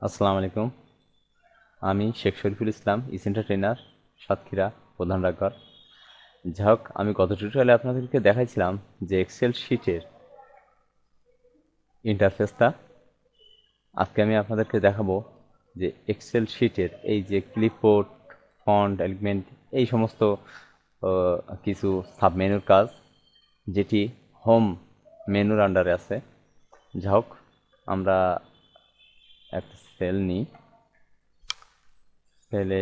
আসসালামু আলাইকুম। আমি শেখ শরীফুল ইসলাম, ইসেন্টার ট্রেনার, সাতক্ষীরা, প্রধান ডাকঘর। যাই হোক, আমি গত টিউটোরিয়ালে আপনাদেরকে দেখাইছিলাম যে এক্সেল শিটের ইন্টারফেসটা। আজকে আমি আপনাদেরকে দেখাবো যে এক্সেল শিটের এই যে ক্লিপবোর্ড, ফন্ট, এলিমেন্ট, এই সমস্ত কিছু সাবমেনুর কাজ, যেটি হোম মেনুর আন্ডারে আছে। যাই হোক, আমরা একটা সেল নিই। সেলে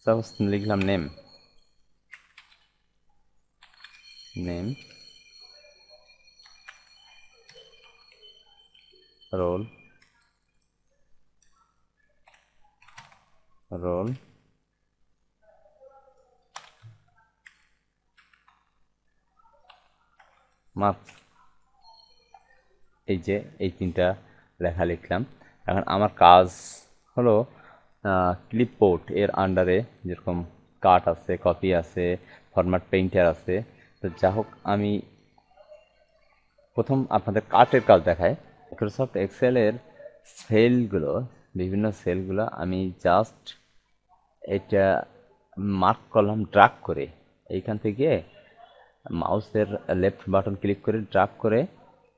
সাপোজ লিখলাম name, name, roll, roll, marks. এই যে এই তিনটা লেখা লিখলাম। এখন আমার কাজ হলো ক্লিপবোর্ড এর আন্ডারে যেরকম কাট আছে, কপি আছে, ফরম্যাট পেইন্টার আছে। তো যা হোক, আমি প্রথম আপনাদের কাটের কাজ দেখায়। মাইক্রোসফট এক্সেলের সেলগুলো, বিভিন্ন সেলগুলো আমি জাস্ট এটা মার্ক করলাম ড্রাগ করে। এইখান থেকে মাউসের লেফট বাটন ক্লিক করে ড্রাগ করে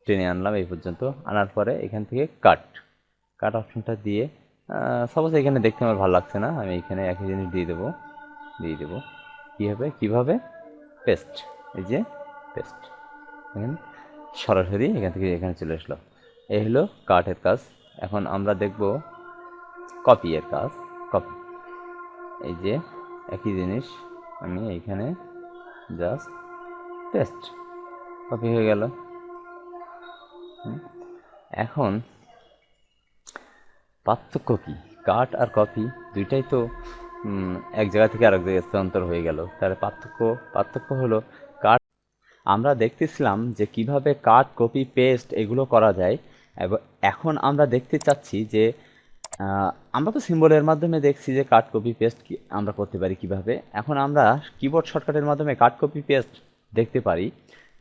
টেনে আনলাম এই পর্যন্ত। আনার পরে এখান থেকে কাট, কাট অপশনটা দিয়ে সাপোজ এখানে দেখতে আমার ভালো লাগছে না, আমি এখানে একই জিনিস দিয়ে দেবো। কী হবে, কীভাবে? পেস্ট। এই যে পেস্ট, দেখেন সরাসরি এখান থেকে এখানে চলে আসলো। এই হলো কাটের কাজ। এখন আমরা দেখব কপি এর কাজ। কপি, এই যে একই জিনিস আমি এইখানে জাস্ট পেস্ট, কপি হয়ে গেল। এখন পার্থক্য কি? কাট আর কপি দুইটাই তো এক জায়গা থেকে আরেক জায়গায় স্থানান্তর হয়ে গেল। তাহলে পার্থক্য হলো কাট, আমরা দেখতেছিলাম যে কিভাবে কাট, কপি, পেস্ট এগুলো করা যায়। এবং এখন আমরা দেখতে চাচ্ছি যে আমরা তো সিম্বলের মাধ্যমে দেখছি যে কাট, কপি, পেস্ট আমরা করতে পারি কিভাবে। এখন আমরা কিবোর্ড শর্টকাটের মাধ্যমে কাট, কপি, পেস্ট দেখতে পারি।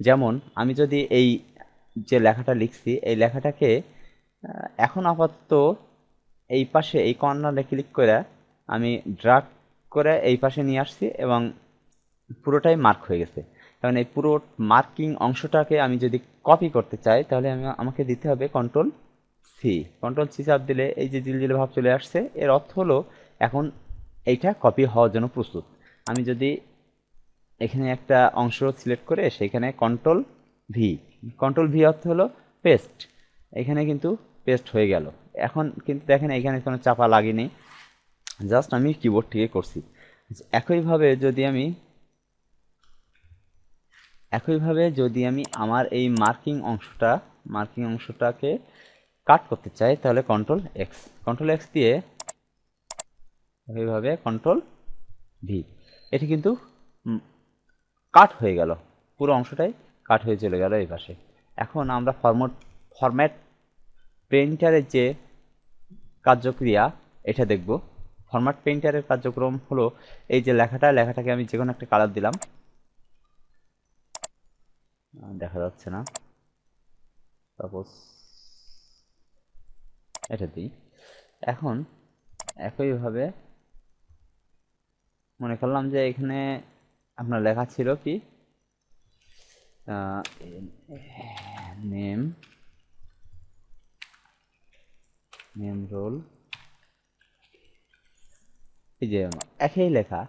যেমন আমি যদি এই যে লেখাটা লিখছি, এই লেখাটাকে এখন আপাতত এই পাশে এই কর্নারে ক্লিক করে আমি ড্রাগ করে এই পাশে নিয়ে আসছি এবং পুরোটাই মার্ক হয়ে গেছে। কারণ এই পুরো মার্কিং অংশটাকে আমি যদি কপি করতে চাই, তাহলে আমাকে দিতে হবে কন্ট্রোল সি। কন্ট্রোল সি চাপ দিলে এই যে জিলজিলে ভাব চলে আসছে, এর অর্থ হলো এখন এইটা কপি হওয়ার জন্য প্রস্তুত। আমি যদি এখানে একটা অংশ সিলেক্ট করে সেখানে ভি কন্ট্রোল ভি অর্থ হলো পেস্ট, এখানে কিন্তু পেস্ট হয়ে গেল। এখন কিন্তু দেখেন এখানে কোনো চাপা লাগেনি, জাস্ট আমি কিবোর্ড থেকে করছি। একইভাবে যদি আমি আমার এই মার্কিং অংশটাকে কাট করতে চাই, তাহলে কন্ট্রোল এক্স দিয়ে এইভাবে কন্ট্রোল ভি, এটি কিন্তু কাট হয়ে গেল, পুরো অংশটাই কাট হয়ে চলে গেল এই পাশে। এখন আমরা ফরম্যাট পেইন্টারের যে কার্যক্রিয়া এটা দেখব। ফরম্যাট পেইন্টারের কার্যক্রম হলো এই যে লেখাটাকে আমি যে কোনো একটা কালার দিলাম, দেখা যাচ্ছে না, সাপোজ এটা দিই। এখন একইভাবে মনে করলাম যে এখানে আপনার লেখা ছিল কি নেম, রোল, এই যে একই লেখা।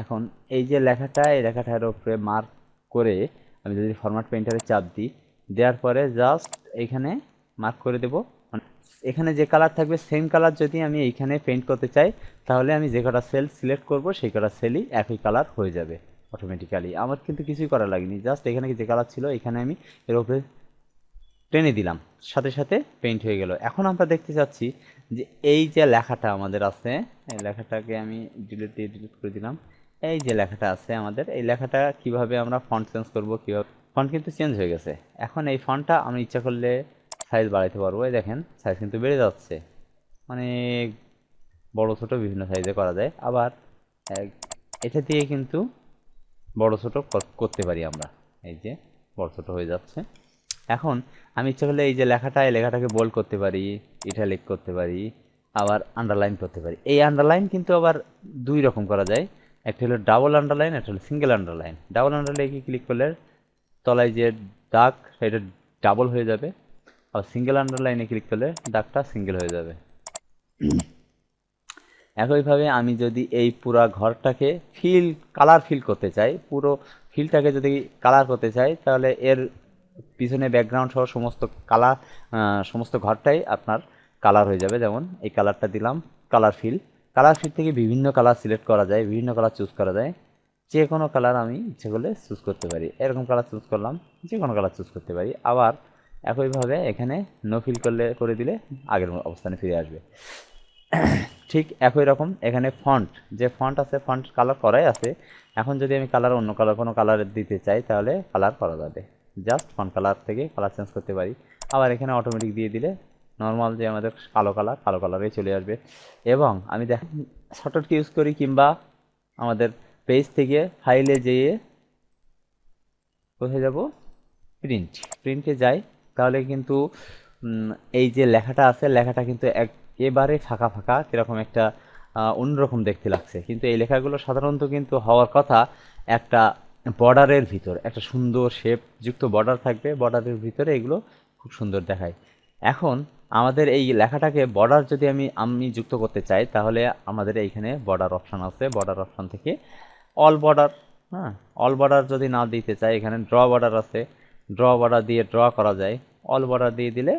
এখন এই যে এই লেখাটার উপরে মার্ক করে আমি যদি ফরম্যাট পেইন্টারে চাপ দিই, দেওয়ার পরে জাস্ট এইখানে মার্ক করে দেব। এখানে যে কালার থাকবে সেম কালার যদি আমি এইখানে পেইন্ট করতে চাই, তাহলে আমি যে কটা সেল সিলেক্ট করব সেই কটা সেলই একই কালার হয়ে যাবে অটোমেটিক্যালি। আমার কিন্তু কিছুই করা লাগেনি, জাস্ট এখানে যে কালার ছিল এখানে আমি এর উপরে টেনে দিলাম, সাথে সাথে পেইন্ট হয়ে গেল। এখন আমরা দেখতে চাচ্ছি যে এই যে লেখাটা আমাদের আছে, এই লেখাটাকে আমি ডিলিট করে দিলাম। এই যে লেখাটা আছে আমাদের, এই লেখাটা কিভাবে আমরা ফন্ট চেঞ্জ করব, কিভাবে ফন্ট কিন্তু চেঞ্জ হয়ে গেছে। এখন এই ফন্টটা আমি ইচ্ছা করলে সাইজ বাড়াইতে পারবো। এই দেখেন সাইজ কিন্তু বেড়ে যাচ্ছে, অনেক বড় ছোট বিভিন্ন সাইজে করা যায়। আবার এটা দিয়ে কিন্তু বড় ছোট করতে পারি আমরা। এই যে বড় ছোট হয়ে যাচ্ছে। এখন আমি ইচ্ছা করলে এই যে লেখাটা, এই লেখাটাকে বোল্ড করতে পারি, ইটালিক করতে পারি, আবার আন্ডারলাইন করতে পারি। এই আন্ডারলাইন কিন্তু আবার দুই রকম করা যায়, একটা হলো ডাবল আন্ডারলাইন, একটা হলো সিঙ্গেল আন্ডারলাইন। ডাবল আন্ডারলাইনে ক্লিক করলে তলায় যে দাগ সেটা ডাবল হয়ে যাবে, আর সিঙ্গেল আন্ডারলাইনে ক্লিক করলে দাগটা সিঙ্গেল হয়ে যাবে। একইভাবে আমি যদি এই পুরা ঘরটাকে কালার ফিল করতে চাই, পুরো ফিলটাকে যদি কালার করতে চাই, তাহলে এর পিছনে ব্যাকগ্রাউন্ড সহ সমস্ত কালার, সমস্ত ঘরটাই আপনার কালার হয়ে যাবে। যেমন এই কালারটা দিলাম, কালার ফিল। কালার ফিল থেকে বিভিন্ন কালার সিলেক্ট করা যায়, বিভিন্ন কালার চুজ করা যায়। যে কোনো কালার আমি ইচ্ছে করলে চুজ করতে পারি। এরকম কালার চুজ করলাম, যে কোনো কালার চুজ করতে পারি। আবার একইভাবে এখানে নো ফিল করে দিলে আগের অবস্থানে ফিরে আসবে। ঠিক একই রকম এখানে ফন্ট, যে ফন্ট আছে, ফন্ট কালার করাই আছে। এখন যদি আমি কালার অন্য কালার কোনো কালার দিতে চাই, তাহলে কালার করা যাবে। জাস্ট ফন্ট কালার থেকে কালার চেঞ্জ করতে পারি। আবার এখানে অটোমেটিক দিয়ে দিলে নর্মাল যে আমাদের কালো কালারে চলে আসবে। এবং আমি দেখ শর্টকাট ইউজ করি, কিংবা আমাদের পেজ থেকে ফাইলে যেয়ে কোথায় যাব, প্রিন্টে যাই, তাহলে কিন্তু এই যে লেখাটা আছে, লেখাটা কিন্তু একেবারে ফাঁকা ফাঁকা, কীরকম একটা অন্যরকম দেখতে লাগছে। কিন্তু এই লেখাগুলো সাধারণত কিন্তু হওয়ার কথা একটা বর্ডারের ভিতর, একটা সুন্দর শেপ যুক্ত বর্ডার থাকবে, বর্ডারের ভিতরে এগুলো খুব সুন্দর দেখায়। এখন আমাদের এই লেখাটাকে বর্ডার যদি আমি যুক্ত করতে চাই, তাহলে আমাদের এইখানে বর্ডার অপশান আছে। বর্ডার অপশান থেকে অল বর্ডার, হ্যাঁ, অল বর্ডার যদি না দিতে চাই, এখানে ড্র বর্ডার আছে, ড্র বর্ডার দিয়ে ড্র করা যায়। অল বর্ডার দিয়ে দিলে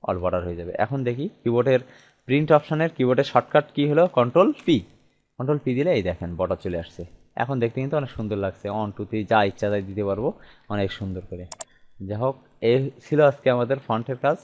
অল বর্ডার হয়ে যাবে। এখন দেখি কিবোর্ডের প্রিন্ট অপশানের কিবোর্ডের শর্টকাট কি হলো, কন্ট্রোল পি দিলে এই দেখেন বর্ডার চলে আসছে। এখন দেখতে কিন্তু অনেক সুন্দর লাগছে। 1 2 3 যা ইচ্ছা তাই দিতে পারবো অনেক সুন্দর করে। যাই হোক, এই ছিল আজকে আমাদের ফন্টের কাজ।